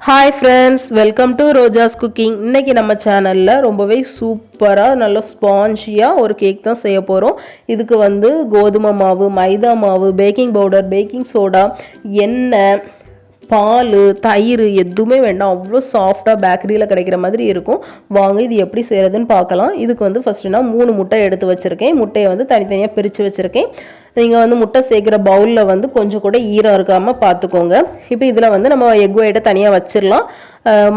Hi friends, welcome to Roja's cooking. இன்னைக்கு நம்ம சேனலில் ரொம்பவே சூப்பராக நல்ல ஸ்பாஞ்சியாக ஒரு கேக் தான் செய்ய போகிறோம். இதுக்கு வந்து கோதுமை மாவு, மைதா மாவு, பேக்கிங் பவுடர், பேக்கிங் சோடா, எண்ணெய், பால், தயிர் எதுவுமே வேண்டாம். அவ்வளோ சாஃப்டாக பேக்கரியில் கிடைக்கிற மாதிரி இருக்கும். வாங்க இது எப்படி செய்கிறதுன்னு பார்க்கலாம். இதுக்கு வந்து ஃபஸ்ட்டு நான் 3 முட்டை எடுத்து வச்சுருக்கேன். முட்டையை வந்து தனித்தனியாக பிரித்து வச்சுருக்கேன். நீங்கள் வந்து முட்டை சேர்க்குற பவுலில் வந்து கொஞ்சம் கூட ஈரம் இருக்காமல் பார்த்துக்கோங்க. இப்போ இதில் வந்து நம்ம எக் ஒயிட்டை தனியாக வச்சிடலாம்.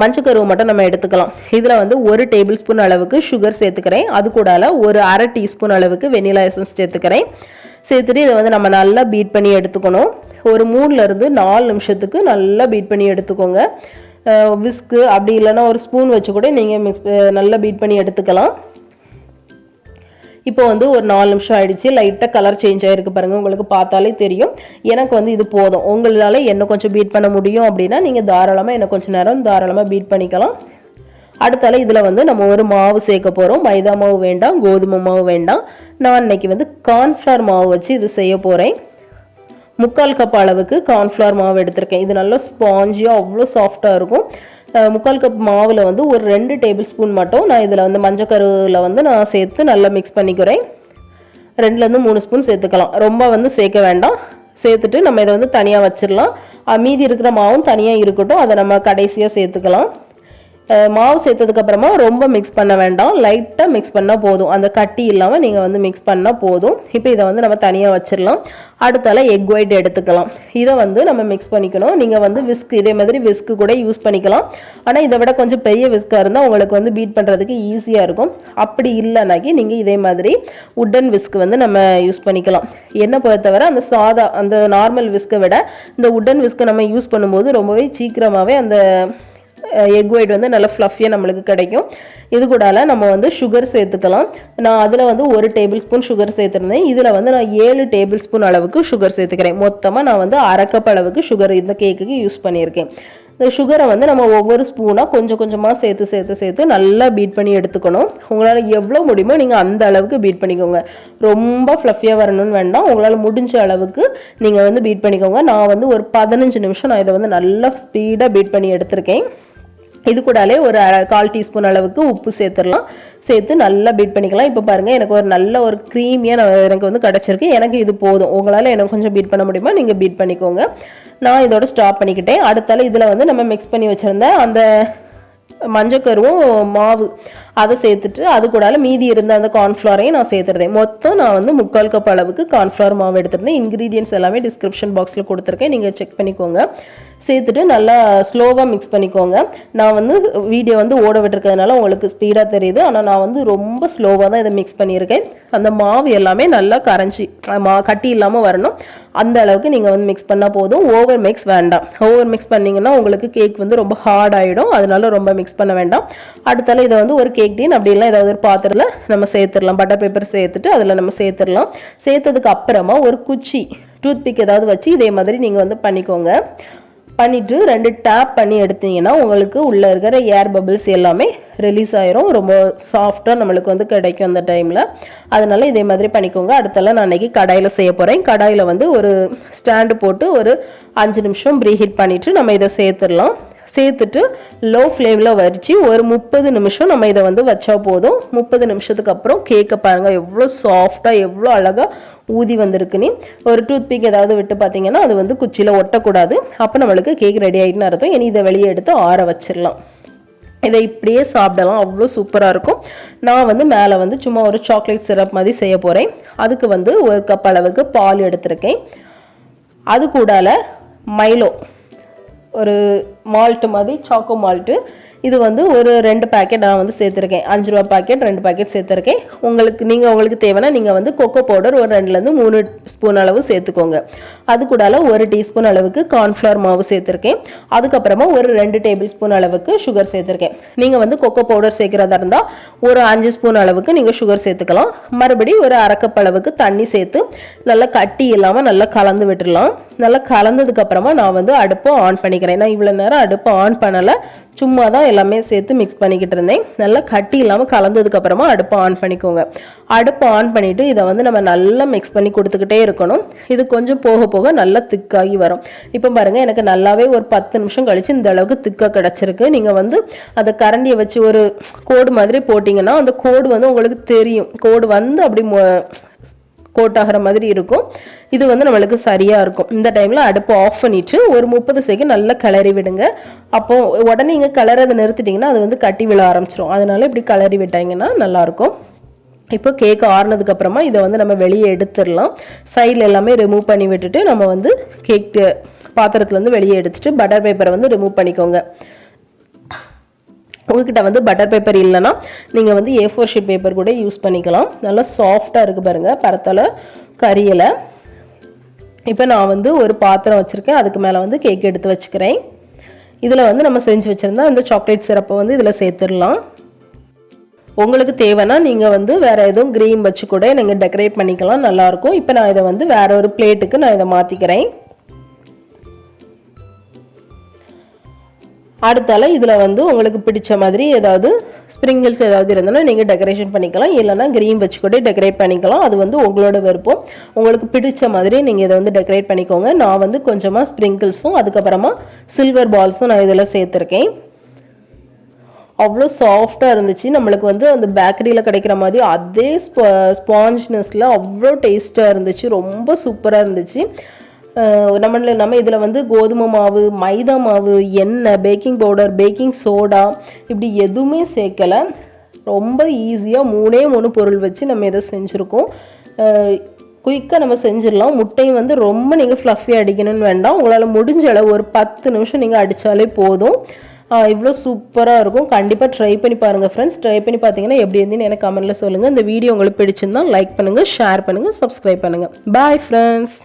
மஞ்சக்கருவை மட்டும் நம்ம எடுத்துக்கலாம். இதில் வந்து 1 டேபிள் ஸ்பூன் அளவுக்கு சுகர் சேர்த்துக்கிறேன். அது கூட ஒரு அரை டீஸ்பூன் அளவுக்கு வெனிலா எசன்ஸ் சேர்த்துக்கிறேன். சேர்த்துட்டு இதை வந்து நம்ம நல்லா பீட் பண்ணி எடுத்துக்கணும். ஒரு 3லேருந்து 4 நிமிஷத்துக்கு நல்லா பீட் பண்ணி எடுத்துக்கோங்க. விஸ்கு அப்படி இல்லைன்னா ஒரு ஸ்பூன் வச்சு கூட நீங்கள் நல்லா பீட் பண்ணி எடுத்துக்கலாம். இப்போ வந்து ஒரு 4 நிமிஷம் ஆயிடுச்சு. லைட்டாக கலர் சேஞ்ச் ஆகிருக்கு பாருங்கள், உங்களுக்கு பார்த்தாலே தெரியும். எனக்கு வந்து இது போதும். உங்களால் என்ன கொஞ்சம் பீட் பண்ண முடியும் அப்படின்னா நீங்கள் தாராளமாக என்ன கொஞ்சம் நேரம் தாராளமாக பீட் பண்ணிக்கலாம். அடுத்தால இதில் வந்து நம்ம ஒரு மாவு சேர்க்க போகிறோம். மைதா மாவு வேண்டாம், கோதுமை மாவு வேண்டாம். நான் இன்னைக்கு வந்து கார்ன்ஃப்ளவர் மாவு வச்சு இது செய்ய போகிறேன். 3/4 கப் அளவுக்கு கார்ன்ஃப்ளவர் மாவு எடுத்திருக்கேன். இது நல்லா ஸ்பாஞ்சியாக அவ்வளோ சாஃப்டாக இருக்கும். 3/4 கப் மாவில் வந்து ஒரு 2 டேபிள் ஸ்பூன் மட்டும் நான் இதில் வந்து மஞ்சக்கருவில் வந்து நான் சேர்த்து நல்லா மிக்ஸ் பண்ணிக்கிறேன். 2லேருந்து 3 ஸ்பூன் சேர்த்துக்கலாம். ரொம்ப வந்து சேர்க்க வேண்டாம். சேர்த்துட்டு நம்ம இதை வந்து தனியாக வச்சிடலாம். மீதி இருக்கிற மாவும் தனியாக இருக்கட்டும். அதை நம்ம கடைசியாக சேர்த்துக்கலாம். மாவு சேர்த்ததுக்கு அப்புறமா ரொம்ப மிக்ஸ் பண்ண வேண்டாம். லைட்டாக மிக்ஸ் பண்ணால் போதும். அந்த கட்டி இல்லாமல் நீங்கள் வந்து மிக்ஸ் பண்ணால் போதும். இப்போ இதை வந்து நம்ம தனியாக வச்சிடலாம். அடுத்தால எக் ஒயிட் எடுத்துக்கலாம். இதை வந்து நம்ம மிக்ஸ் பண்ணிக்கணும். நீங்கள் வந்து விஸ்க் இதே மாதிரி விஸ்க்கு கூட யூஸ் பண்ணிக்கலாம். ஆனால் இதை விட கொஞ்சம் பெரிய விஸ்காக இருந்தால் உங்களுக்கு வந்து பீட் பண்ணுறதுக்கு ஈஸியாக இருக்கும். அப்படி இல்லைனாக்கி நீங்கள் இதே மாதிரி உட்டன் விஸ்க் வந்து நம்ம யூஸ் பண்ணிக்கலாம். என்ன பொறுத்தவரை அந்த நார்மல் விஸ்கை விட இந்த உட்டன் விஸ்கை நம்ம யூஸ் பண்ணும்போது ரொம்பவே சீக்கிரமாகவே அந்த எக் ஒயிட் வந்து நல்லா ஃப்ளஃபியாக நம்மளுக்கு கிடைக்கும். இது கூட நம்ம வந்து சுகர் சேர்த்துக்கலாம். நான் அதில் வந்து 1 டேபிள் ஸ்பூன் சுகர் சேர்த்துருந்தேன். இதில் வந்து நான் 7 டேபிள் ஸ்பூன் அளவுக்கு சுகர் சேர்த்துக்கிறேன். மொத்தமாக நான் வந்து அரை கப் அளவுக்கு சுகர் இந்த கேக்குக்கு யூஸ் பண்ணியிருக்கேன். இந்த சுகரை வந்து நம்ம ஒவ்வொரு ஸ்பூனாக கொஞ்சம் கொஞ்சமாக சேர்த்து நல்லா பீட் பண்ணி எடுத்துக்கணும். உங்களால் எவ்வளோ முடியுமோ நீங்கள் அந்த அளவுக்கு பீட் பண்ணிக்கோங்க. ரொம்ப ஃப்ளஃபியாக வரணும்னு வேண்டாம். உங்களால் முடிஞ்ச அளவுக்கு நீங்கள் வந்து பீட் பண்ணிக்கோங்க. நான் வந்து ஒரு 15 நிமிஷம் நான் இதை வந்து நல்லா ஸ்பீடாக பீட் பண்ணி எடுத்திருக்கேன். இது கூடாலே ஒரு 1/4 டீஸ்பூன் அளவுக்கு உப்பு சேர்த்துடலாம். சேர்த்து நல்லா பீட் பண்ணிக்கலாம். இப்போ பாருங்கள், எனக்கு ஒரு நல்ல ஒரு க்ரீமியாக எனக்கு வந்து கிடச்சிருக்கு. எனக்கு இது போதும். உங்களால் எனக்கு கொஞ்சம் பீட் பண்ண முடியுமா நீங்கள் பீட் பண்ணிக்கோங்க. நான் இதோட ஸ்டாப் பண்ணிக்கிட்டேன். அடுத்தால இதில் வந்து நம்ம மிக்ஸ் பண்ணி வச்சுருந்தேன் அந்த மஞ்சக்கருவும் மாவு அதை சேர்த்துட்டு அது கூட மீதி இருந்த அந்த கார்ன்ஃப்ளவரையும் நான் சேர்த்துருந்தேன். மொத்தம் நான் வந்து 3/4 கப் அளவுக்கு கார்ன்ஃப்ளவர் மாவு எடுத்திருந்தேன். இன்க்ரீடியன்ஸ் எல்லாமே டிஸ்கிரிப்ஷன் பாக்ஸில் கொடுத்துருக்கேன், நீங்கள் செக் பண்ணிக்கோங்க. சேர்த்துட்டு நல்லா ஸ்லோவாக மிக்ஸ் பண்ணிக்கோங்க. நான் வந்து வீடியோ வந்து ஓட விட்டுருக்கிறதுனால உங்களுக்கு ஸ்பீடாக தெரியுது. ஆனால் நான் வந்து ரொம்ப ஸ்லோவாக தான் இதை மிக்ஸ் பண்ணியிருக்கேன். அந்த மாவு எல்லாமே நல்லா கரைஞ்சி கட்டி இல்லாமல் வரணும். அந்த அளவுக்கு நீங்கள் வந்து மிக்ஸ் பண்ணால் போதும். ஓவர் மிக்ஸ் வேண்டாம். ஓவர் மிக்ஸ் பண்ணிங்கன்னா உங்களுக்கு கேக் வந்து ரொம்ப ஹார்ட் ஆகிடும். அதனால ரொம்ப மிக்ஸ் பண்ண வேண்டாம். அடுத்தால இதை வந்து ஒரு கேக் டீன் அப்படிலாம் ஏதாவது ஒரு பாத்திரத்தில் நம்ம சேர்த்துடலாம். பட்டர் பேப்பர் சேர்த்துட்டு அதில் நம்ம சேர்த்துடலாம். சேர்த்ததுக்கு அப்புறமா ஒரு குச்சி டூத்பிக் ஏதாவது வச்சு இதே மாதிரி நீங்கள் வந்து பண்ணிக்கோங்க. பண்ணிவிட்டு 2 டேப் பண்ணி எடுத்தீங்கன்னா உங்களுக்கு உள்ளே இருக்கிற ஏர் பபிள்ஸ் எல்லாமே ரிலீஸ் ஆயிரும். ரொம்ப சாஃப்டாக நம்மளுக்கு வந்து கிடைக்கும் அந்த டைமில். அதனால இதே மாதிரி பண்ணிக்கோங்க. அடுத்தெல்லாம் நான் அன்றைக்கி கடாயில் செய்ய போகிறேன். கடாயில் வந்து ஒரு ஸ்டாண்டு போட்டு ஒரு 5 நிமிஷம் ப்ரீஹீட் பண்ணிவிட்டு நம்ம இதை சேர்த்துடலாம். சேர்த்துட்டு லோ ஃப்ளேமில் வச்சு ஒரு 30 நிமிஷம் நம்ம இதை வந்து வச்சா போதும். 30 நிமிஷத்துக்கு அப்புறம் கேக்கை பாருங்கள் எவ்வளோ சாஃப்டாக எவ்வளோ அழகாக ஊதி வந்திருக்குன்னு. ஒரு டூத்பிக் ஏதாவது விட்டு பார்த்தீங்கன்னா அது வந்து குச்சியில் ஒட்டக்கூடாது. அப்போ நம்மளுக்கு கேக் ரெடி ஆகிட்டுன்னு அர்த்தம். இனி இதை வெளியே எடுத்து ஆற வச்சிடலாம். இதை இப்படியே சாப்பிடலாம், அவ்வளோ சூப்பராக இருக்கும். நான் வந்து மேலே வந்து சும்மா ஒரு சாக்லேட் சிரப் மாதிரி செய்ய போகிறேன். அதுக்கு வந்து 1 கப் அளவுக்கு பால் எடுத்திருக்கேன். அது கூடால மைலோ ஒரு மால்ட்டு மாதிரி சாக்கோ மால்ட்டு, இது வந்து ஒரு 2 பேக்கெட் நான் வந்து சேர்த்துருக்கேன். 5 ரூபா பேக்கெட் 2 பேக்கெட் சேர்த்துருக்கேன். உங்களுக்கு தேவைன்னா நீங்கள் வந்து கொக்கோ பவுடர் ஒரு 2லேருந்து 3 ஸ்பூன் அளவு சேர்த்துக்கோங்க. அது கூட 1 டீஸ்பூன் அளவுக்கு கார்ன்ஃப்ளவர் மாவு சேர்த்துருக்கேன். அதுக்கப்புறமா ஒரு 2 டேபிள் ஸ்பூன் அளவுக்கு சுகர் சேர்த்துருக்கேன். நீங்கள் வந்து கொக்கோ பவுடர் சேர்க்குறதா இருந்தால் ஒரு 5 ஸ்பூன் அளவுக்கு நீங்கள் சுகர் சேர்த்துக்கலாம். மறுபடியும் ஒரு அரை கப் அளவுக்கு தண்ணி சேர்த்து நல்லா கட்டி இல்லாமல் நல்லா கலந்து விட்டுடலாம். நல்லா கலந்ததுக்கு அப்புறமா நான் வந்து அடுப்பை ஆன் பண்ணிக்கிறேன். நான் இவ்வளோ நேரம் அடுப்பை ஆன் பண்ணலை, சும்மா தான் தான் எல்லாமே சேர்த்து மிக்ஸ் பண்ணிக்கிட்டு இருந்தேன். நல்லா கட்டி இல்லாமல் கலந்ததுக்கப்புறமா அடுப்பை ஆன் பண்ணிக்கோங்க. அடுப்பை ஆன் பண்ணிவிட்டு இதை வந்து நம்ம நல்லா மிக்ஸ் பண்ணி கொடுத்துக்கிட்டே இருக்கணும். இது கொஞ்சம் போக போக நல்லா திக்காகி வரும். இப்போ பாருங்கள், எனக்கு நல்லாவே ஒரு 10 நிமிஷம் கழித்து இந்த அளவுக்கு திக்காக கிடச்சிருக்கு. நீங்கள் வந்து அதை கரண்டியை வச்சு ஒரு கோடு மாதிரி போட்டிங்கன்னா அந்த கோடு வந்து உங்களுக்கு தெரியும். கோடு வந்து அப்படி கோட் ஆகிற மாதிரி இருக்கும். இது வந்து நம்மளுக்கு சரியாக இருக்கும். இந்த டைமில் அடுப்பு ஆஃப் பண்ணிவிட்டு ஒரு 30 செகண்ட் நல்லா கிளறி விடுங்க. அப்போது உடனே நீங்கள் கிளறதை நிறுத்திட்டிங்கன்னா அது வந்து கட்டி விழ ஆரம்பிச்சிடும். அதனால இப்படி கிளறி விட்டாங்கன்னா நல்லாயிருக்கும். இப்போ கேக் ஆறுனதுக்கப்புறமா இதை வந்து நம்ம வெளியே எடுத்துடலாம். சைடில் எல்லாமே ரிமூவ் பண்ணி விட்டுட்டு நம்ம வந்து கேக் பாத்திரத்துலேருந்து வெளியே எடுத்துட்டு பட்டர் பேப்பரை வந்து ரிமூவ் பண்ணிக்கோங்க. உங்ககிட்ட வந்து பட்டர் பேப்பர் இல்லைன்னா நீங்கள் வந்து A4 ஷீட் பேப்பர் கூட யூஸ் பண்ணிக்கலாம். நல்லா சாஃப்டாக இருக்குது பாருங்கள், பரத்தலை கரியலை. இப்போ நான் வந்து ஒரு பாத்திரம் வச்சுருக்கேன். அதுக்கு மேலே வந்து கேக் எடுத்து வச்சுக்கிறேன். இதில் வந்து நம்ம செஞ்சு வச்சுருந்தா அந்த சாக்லேட் சிரப்பை வந்து இதில் சேர்த்துடலாம். உங்களுக்கு தேவைன்னா நீங்கள் வந்து வேறு எதுவும் க்ரீம் வச்சு கூட நீங்கள் டெக்கரேட் பண்ணிக்கலாம், நல்லாயிருக்கும். இப்போ நான் இதை வந்து வேற ஒரு பிளேட்டுக்கு நான் இதை மாற்றிக்கிறேன். அடுத்தால இதில் வந்து உங்களுக்கு பிடிச்ச மாதிரி ஏதாவது ஸ்ப்ரிங்கிள்ஸ் ஏதாவது இருந்ததுன்னா நீங்கள் டெக்கரேஷன் பண்ணிக்கலாம். இல்லைனா க்ரீம் வச்சு கூட டெக்கரேட் பண்ணிக்கலாம். அது வந்து உங்களோட விருப்பம். உங்களுக்கு பிடிச்ச மாதிரி நீங்கள் இதை வந்து டெக்கரேட் பண்ணிக்கோங்க. நான் வந்து கொஞ்சமாக ஸ்ப்ரிங்கிள்ஸும் அதுக்கப்புறமா சில்வர் பால்ஸும் நான் இதில் சேர்த்துருக்கேன். அவ்வளோ சாஃப்டாக இருந்துச்சு. நம்மளுக்கு வந்து அந்த பேக்கரியில் கிடைக்கிற மாதிரி அதே ஸ்பாஞ்ச்னஸில் அவ்வளோ டேஸ்ட்டாக இருந்துச்சு. ரொம்ப சூப்பராக இருந்துச்சு. நம்ம இதில் வந்து கோதுமை மாவு, மைதா மாவு, எண்ணெய், பேக்கிங் பவுடர், பேக்கிங் சோடா இப்படி எதுவுமே சேர்க்கலை. ரொம்ப ஈஸியாக 3 பொருள் வச்சு நம்ம இதை செஞ்சுருக்கோம். குயிக்காக நம்ம செஞ்சிடலாம். முட்டையும் வந்து ரொம்ப நீங்கள் ஃப்ளஃபியாக அடிக்கணும்னு வேண்டாம். உங்களால் முடிஞ்ச அளவு ஒரு 10 நிமிஷம் நீங்கள் அடித்தாலே போதும். இவ்வளோ சூப்பராக இருக்கும். கண்டிப்பாக ட்ரை பண்ணி பாருங்கள் ஃப்ரெண்ட்ஸ். ட்ரை பண்ணி பார்த்தீங்கன்னா எப்படி இருந்துன்னு எனக்கு கமெண்ட்டில் சொல்லுங்கள். இந்த வீடியோ உங்களுக்கு பிடிச்சிருந்தா லைக் பண்ணுங்கள், ஷேர் பண்ணுங்கள், சப்ஸ்கிரைப் பண்ணுங்கள். Bye friends.